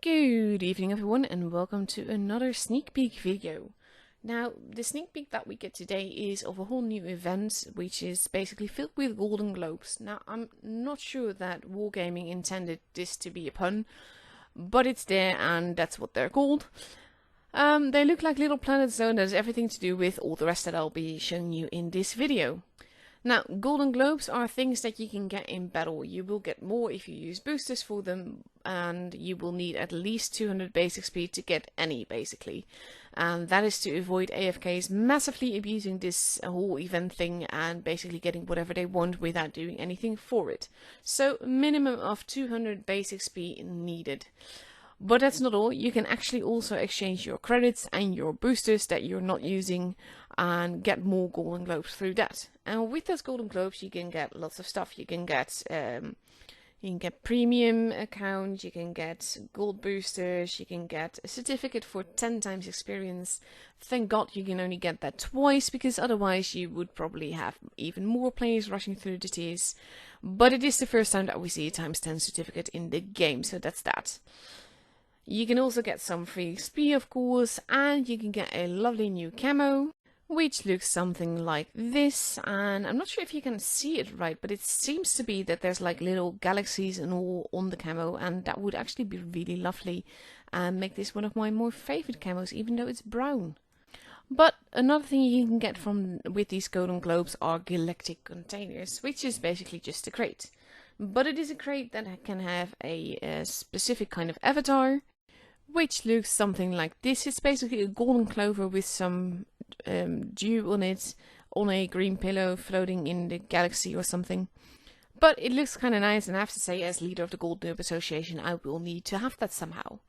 Good evening everyone and welcome to another sneak peek video. Now the sneak peek that we get today is of a whole new event which is basically filled with golden globes. Now I'm not sure that Wargaming intended this to be a pun, but it's there and that's what they're called. They look like little planets though, and there's everything to do with all the rest that I'll be showing you in this video. Now, golden globes are things that you can get in battle. You will get more if you use boosters for them, and you will need at least 200 basic speed to get any, basically. And that is to avoid AFKs massively abusing this whole event thing and basically getting whatever they want without doing anything for it. So, minimum of 200 basic speed needed. But that's not all. You can actually also exchange your credits and your boosters that you're not using and get more golden globes through that. And with those golden globes you can get lots of stuff. You can get premium accounts, you can get gold boosters, you can get a certificate for 10 times experience. Thank God you can only get that twice, because otherwise you would probably have even more players rushing through the tiers. But it is the first time that we see a times 10 certificate in the game, so that's that. You can also get some free XP, of course, and you can get a lovely new camo, which looks something like this. And I'm not sure if you can see it right, but it seems to be that there's like little galaxies and all on the camo, and that would actually be really lovely and make this one of my more favorite camos, even though it's brown. But another thing you can get with these golden globes are galactic containers, which is basically just a crate. But it is a crate that can have a specific kind of avatar, which looks something like this. It's basically a golden clover with some dew on it, on a green pillow floating in the galaxy or something. But it looks kind of nice, and I have to say, as leader of the Gold Noob Association, I will need to have that somehow.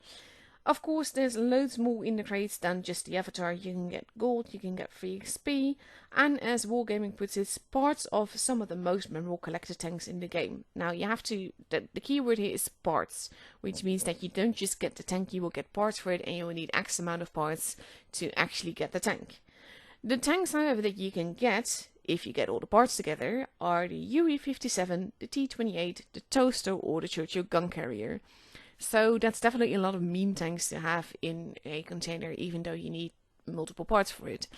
Of course, there's loads more in the crates than just the avatar. You can get gold, you can get free XP, and as Wargaming puts it, parts of some of the most memorable collector tanks in the game. Now, you have to, the key word here is parts, which means that you don't just get the tank, you will get parts for it, and you will need X amount of parts to actually get the tank. The tanks, however, that you can get, if you get all the parts together, are the UE-57, the T-28, the Toaster, or the Churchill gun carrier. So that's definitely a lot of meme tanks to have in a container, even though you need multiple parts for it.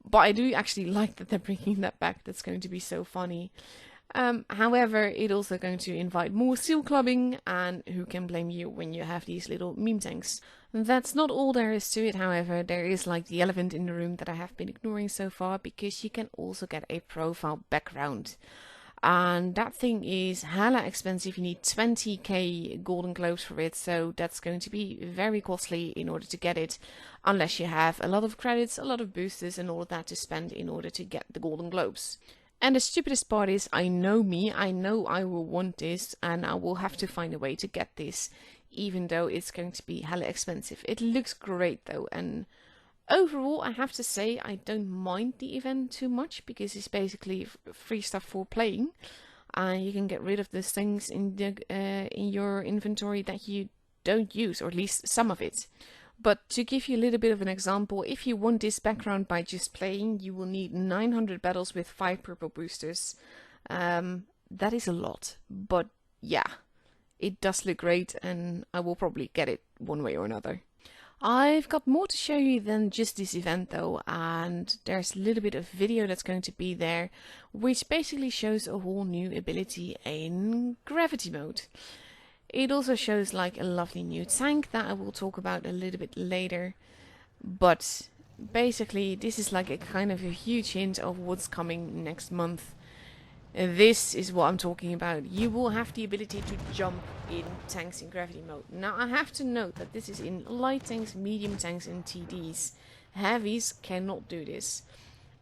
But I do actually like that they're bringing that back. That's going to be so funny. However, it's also going to invite more seal clubbing, and who can blame you when you have these little meme tanks. That's not all there is to it, however. There is like the elephant in the room that I have been ignoring so far, because you can also get a profile background. And that thing is hella expensive. You need 20k golden globes for it, so that's going to be very costly in order to get it, unless you have a lot of credits, a lot of boosters and all of that to spend in order to get the golden globes. And the stupidest part is, I know me, I know I will want this, and I will have to find a way to get this, even though it's going to be hella expensive. It looks great though, and overall, I have to say I don't mind the event too much, because it's basically free stuff for playing. You can get rid of those things in your inventory that you don't use, or at least some of it. But to give you a little bit of an example, if you want this background by just playing, you will need 900 battles with 5 purple boosters. That is a lot, but yeah, it does look great, and I will probably get it one way or another. I've got more to show you than just this event though, and there's a little bit of video that's going to be there, which basically shows a whole new ability in gravity mode. It also shows like a lovely new tank that I will talk about a little bit later, but basically this is like a kind of a huge hint of what's coming next month. This is what I'm talking about. You will have the ability to jump in tanks in gravity mode. Now I have to note that this is in light tanks, medium tanks and TDs. Heavies cannot do this.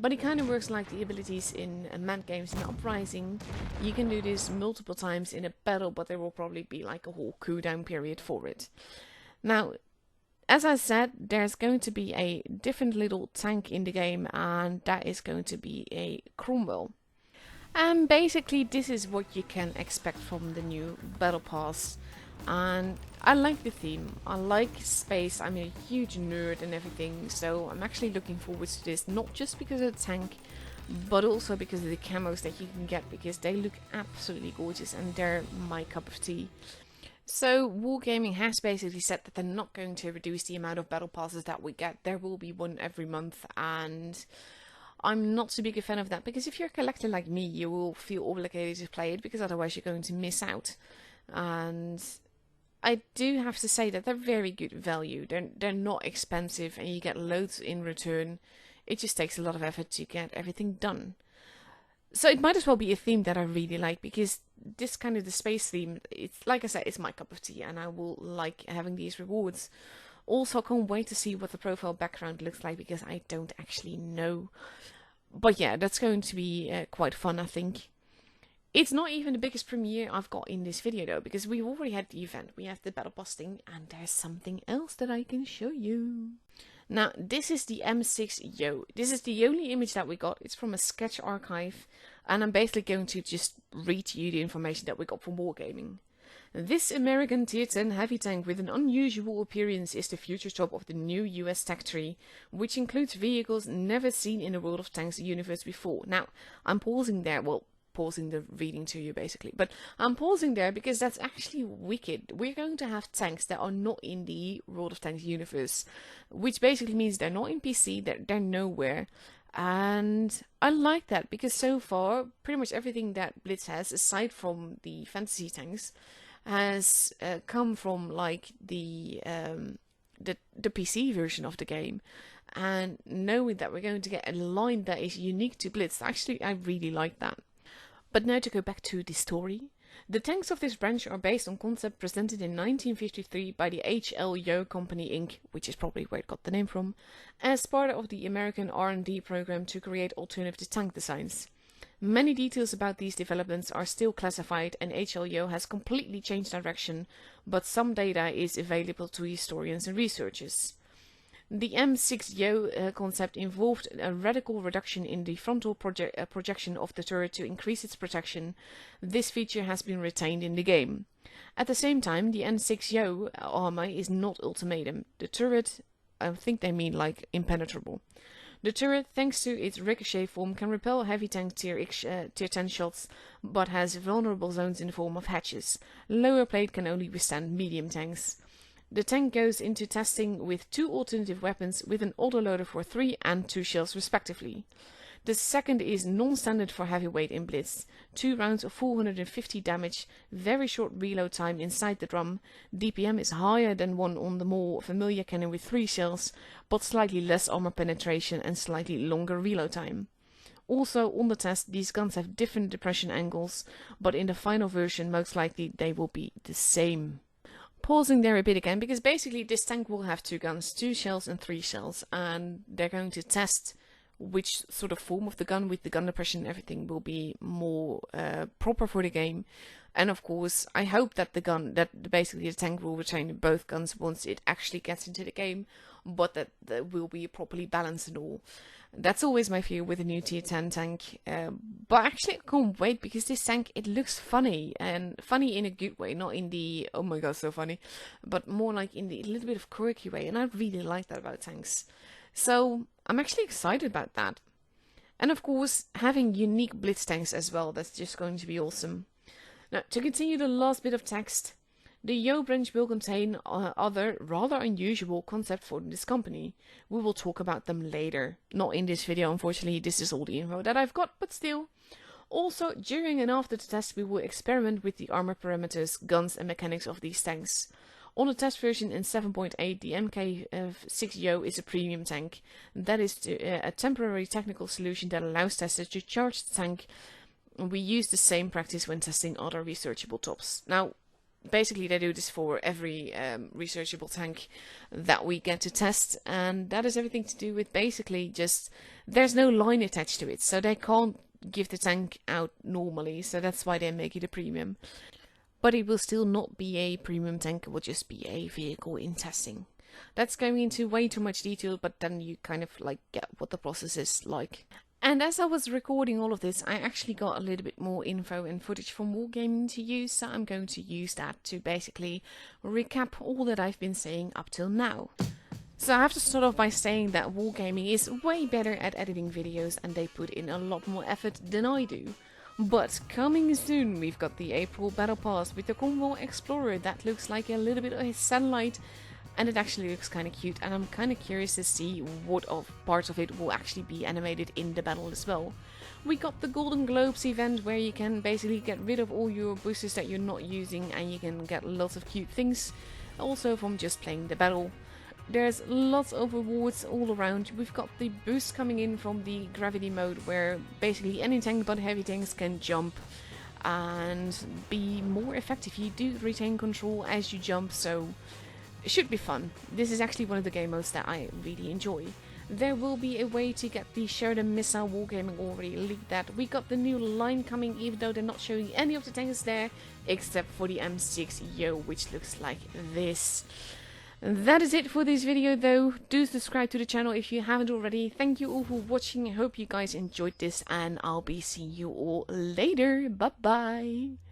But it kind of works like the abilities in manned games in Uprising. You can do this multiple times in a battle, but there will probably be like a whole cooldown period for it. Now, as I said, there's going to be a different little tank in the game, and that is going to be a Cromwell. And basically this is what you can expect from the new Battle Pass. And I like the theme, I like space, I'm a huge nerd and everything, so I'm actually looking forward to this, not just because of the tank, but also because of the camos that you can get, because they look absolutely gorgeous and they're my cup of tea. So Wargaming has basically said that they're not going to reduce the amount of battle passes that we get. There will be one every month, and I'm not so big a fan of that, because if you're a collector like me, you will feel obligated to play it, because otherwise you're going to miss out. And I do have to say that they're very good value. They're not expensive, and you get loads in return. It just takes a lot of effort to get everything done. So it might as well be a theme that I really like, because this kind of the space theme, it's like I said, it's my cup of tea, and I will like having these rewards. Also, I can't wait to see what the profile background looks like, because I don't actually know. But yeah, that's going to be quite fun, I think. It's not even the biggest premiere I've got in this video though, because we've already had the event. We have the Battlepass thing, and there's something else that I can show you. Now, this is the M6 Yo. This is the only image that we got. It's from a sketch archive, and I'm basically going to just read to you the information that we got from Wargaming. This American Tier 10 heavy tank with an unusual appearance is the future top of the new US tech tree, which includes vehicles never seen in the World of Tanks universe before. Now, I'm pausing there, well, pausing the reading to you basically, but I'm pausing there because that's actually wicked. We're going to have tanks that are not in the World of Tanks universe, which basically means they're not in PC, they're nowhere. And I like that, because so far pretty much everything that Blitz has, aside from the fantasy tanks, has come from like the PC version of the game. And knowing that we're going to get a line that is unique to Blitz, actually I really like that. But now to go back to the story. The tanks of this branch are based on concept presented in 1953 by the H.L. Yo Company Inc., which is probably where it got the name from, as part of the American R&D program to create alternative tank designs. Many details about these developments are still classified, and H.L. Yo has completely changed direction, but some data is available to historians and researchers. The M6 Yo concept involved a radical reduction in the frontal projection of the turret to increase its protection. This feature has been retained in the game. At the same time, the M6 Yo armor is not ultimatum. The turret, I think they mean like impenetrable. The turret, thanks to its ricochet form, can repel heavy tank tier 10 shots, but has vulnerable zones in the form of hatches. Lower plate can only withstand medium tanks. The tank goes into testing with 2 alternative weapons, with an autoloader for 3 and 2 shells respectively. The second is non-standard for heavyweight in Blitz. 2 rounds of 450 damage, very short reload time inside the drum. DPM is higher than one on the more familiar cannon with 3 shells, but slightly less armor penetration and slightly longer reload time. Also, on the test, these guns have different depression angles, but in the final version most likely they will be the same. Pausing there a bit again, because basically this tank will have 2 guns, 2 shells and 3 shells, and they're going to test which sort of form of the gun with the gun depression and everything will be more proper for the game. And of course, I hope that basically the tank will retain both guns once it actually gets into the game, but that will be properly balanced and all. That's always my fear with a new tier 10 tank, but actually I can't wait, because this tank, it looks funny, and funny in a good way, not in the oh my god so funny, but more like in the little bit of quirky way, and I really like that about tanks. So I'm actually excited about that. And of course, having unique Blitz tanks as well, that's just going to be awesome. Now, to continue the last bit of text, the Yo branch will contain other rather unusual concepts for this company. We will talk about them later. Not in this video, unfortunately, this is all the info that I've got, but still. Also, during and after the test, we will experiment with the armor parameters, guns and mechanics of these tanks. On the test version in 7.8, the MK6 Yo is a premium tank. That is a temporary technical solution that allows testers to charge the tank. We use the same practice when testing other researchable tops. Now, basically they do this for every researchable tank that we get to test, and that is everything to do with basically just, there's no line attached to it, so they can't give the tank out normally, so that's why they make it a premium. But it will still not be a premium tank, it will just be a vehicle in testing. That's going into way too much detail, but then you kind of like get what the process is like. And as I was recording all of this, I actually got a little bit more info and footage from Wargaming to use, so I'm going to use that to basically recap all that I've been saying up till now. So I have to start off by saying that Wargaming is way better at editing videos, and they put in a lot more effort than I do. But coming soon, we've got the April Battle Pass with the Convoy Explorer. That looks like a little bit of a satellite, and it actually looks kind of cute, and I'm kind of curious to see what of parts of it will actually be animated in the battle as well. We got the Golden Globes event where you can basically get rid of all your boosters that you're not using, and you can get lots of cute things also from just playing the battle. There's lots of rewards all around. We've got the boost coming in from the gravity mode where basically any tank but heavy tanks can jump and be more effective. You do retain control as you jump, so it should be fun. This is actually one of the game modes that I really enjoy. There will be a way to get the Sheridan Missile Wargaming, already leaked that. We got the new line coming, even though they're not showing any of the tanks there, except for the M6 which looks like this. That is it for this video though. Do subscribe to the channel if you haven't already. Thank you all for watching. I hope you guys enjoyed this, and I'll be seeing you all later. Bye bye.